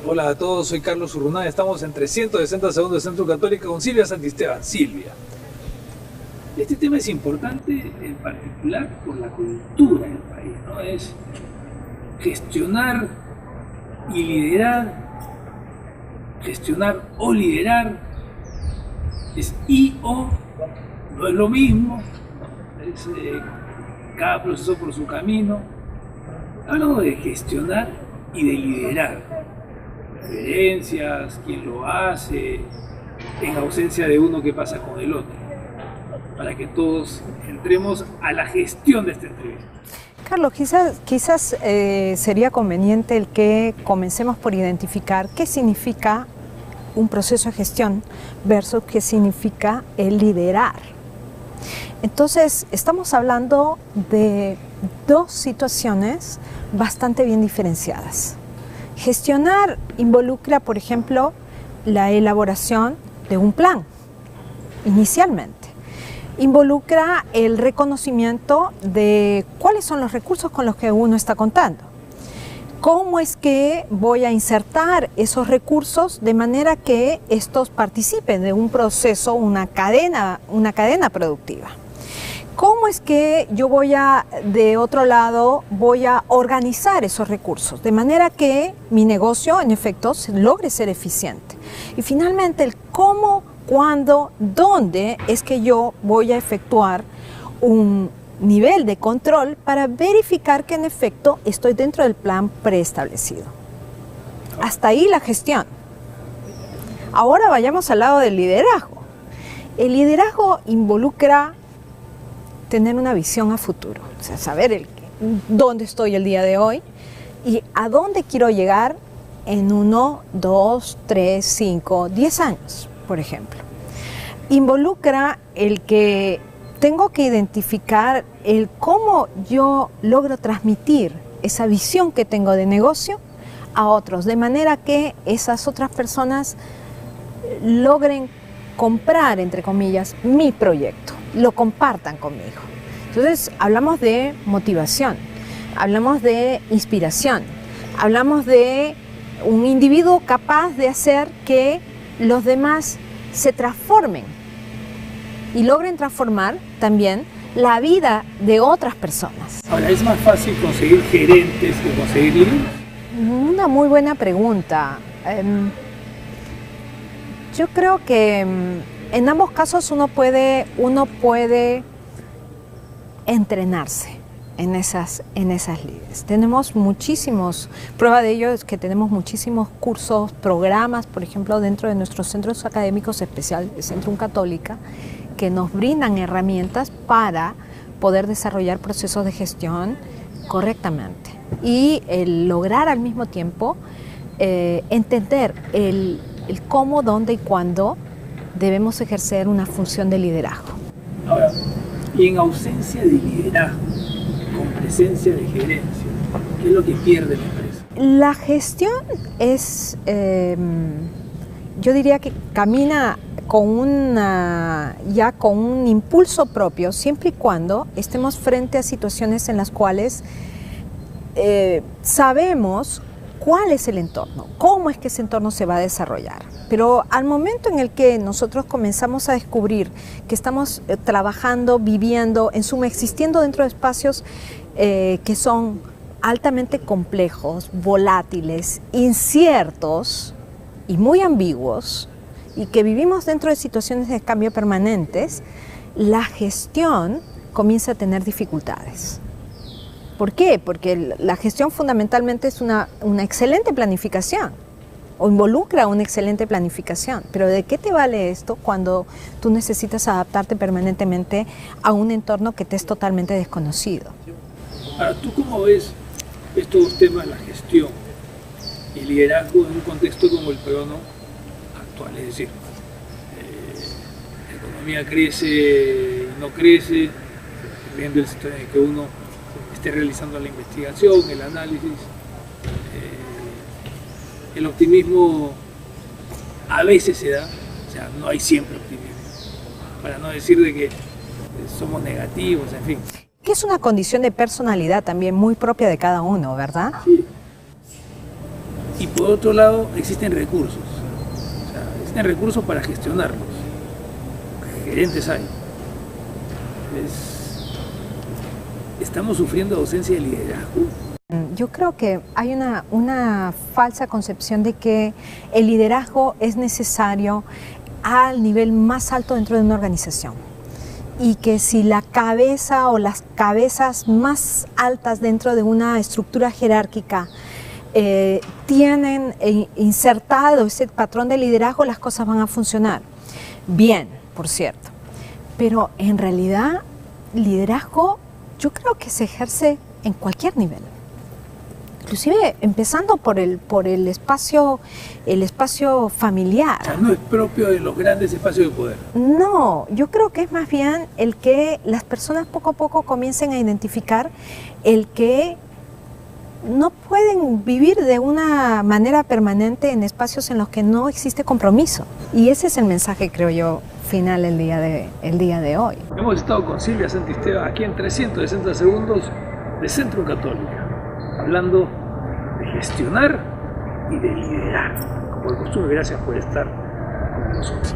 Hola a todos, soy Carlos Urrunaga, estamos en 360 segundos de Centro Católica con Silvia Santisteban. Silvia, este tema es importante en particular por la cultura del país, ¿no? Es gestionar y liderar, gestionar o liderar, es y o, no es lo mismo, es cada proceso por su camino. Hablamos de gestionar y de liderar. Referencias, quién lo hace, en ausencia de uno, qué pasa con el otro, para que todos entremos a la gestión de esta entrevista. Carlos, quizás sería conveniente el que comencemos por identificar qué significa un proceso de gestión versus qué significa el liderar. Entonces, estamos hablando de dos situaciones bastante bien diferenciadas. Gestionar involucra, por ejemplo, la elaboración de un plan, inicialmente. Involucra el reconocimiento de cuáles son los recursos con los que uno está contando. ¿Cómo es que voy a insertar esos recursos de manera que estos participen de un proceso, una cadena productiva? ¿Cómo es que yo de otro lado, voy a organizar esos recursos de manera que mi negocio, en efecto, logre ser eficiente? Y finalmente, el cómo, cuándo, dónde es que yo voy a efectuar un nivel de control para verificar que, en efecto, estoy dentro del plan preestablecido. Hasta ahí la gestión. Ahora vayamos al lado del liderazgo. El liderazgo involucra tener una visión a futuro, o sea, saber dónde estoy el día de hoy y a dónde quiero llegar en 1, 2, 3, 5, 10 años, por ejemplo. Involucra el que tengo que identificar el cómo yo logro transmitir esa visión que tengo de negocio a otros, de manera que esas otras personas logren comprar, entre comillas, mi proyecto, lo compartan conmigo. Entonces, hablamos de motivación, hablamos de inspiración, hablamos de un individuo capaz de hacer que los demás se transformen y logren transformar también la vida de otras personas. Ahora, ¿es más fácil conseguir gerentes que conseguir líderes? Una muy buena pregunta. Yo creo que en ambos casos uno puede entrenarse en esas líderes. Tenemos prueba de ello es que tenemos muchísimos cursos, programas, por ejemplo, dentro de nuestros centros académicos, especial el Centrum Católica, que nos brindan herramientas para poder desarrollar procesos de gestión correctamente y el lograr al mismo tiempo entender el cómo, dónde y cuándo debemos ejercer una función de liderazgo. Ahora, y en ausencia de liderazgo, con presencia de gerencia, ¿qué es lo que pierde la empresa? La gestión es, yo diría que camina con un impulso propio, siempre y cuando estemos frente a situaciones en las cuales sabemos cuál es el entorno, cómo es que ese entorno se va a desarrollar. Pero al momento en el que nosotros comenzamos a descubrir que estamos trabajando, viviendo, en suma, existiendo dentro de espacios que son altamente complejos, volátiles, inciertos y muy ambiguos, y que vivimos dentro de situaciones de cambio permanentes, la gestión comienza a tener dificultades. ¿Por qué? Porque la gestión fundamentalmente es una excelente planificación, o involucra una excelente planificación. Pero ¿de qué te vale esto cuando tú necesitas adaptarte permanentemente a un entorno que te es totalmente desconocido? Ahora, ¿tú cómo ves estos dos temas, la gestión y el liderazgo en un contexto como el peruano actual? Es decir, la economía crece y no crece, dependiendo del sector en el que uno esté realizando la investigación, el análisis. El optimismo a veces se da, o sea, no hay siempre optimismo, para no decir de que somos negativos, en fin. que es una condición de personalidad también muy propia de cada uno, ¿verdad? Sí. Y por otro lado, existen recursos. O sea, existen recursos para gestionarlos. Gerentes hay. Estamos sufriendo ausencia de liderazgo. Yo creo que hay una falsa concepción de que el liderazgo es necesario al nivel más alto dentro de una organización. Y que si la cabeza o las cabezas más altas dentro de una estructura jerárquica tienen insertado ese patrón de liderazgo, las cosas van a funcionar. Bien, por cierto. Pero en realidad, liderazgo yo creo que se ejerce en cualquier nivel. Inclusive empezando por el espacio familiar. O sea, no es propio de los grandes espacios de poder. No, yo creo que es más bien el que las personas poco a poco comiencen a identificar el que no pueden vivir de una manera permanente en espacios en los que no existe compromiso. Y ese es el mensaje, creo yo, final el día de hoy. Hemos estado con Silvia Santisteban aquí en 360 segundos de Centro Católica, hablando de gestionar y de liderar. Como de costumbre, gracias por estar con nosotros.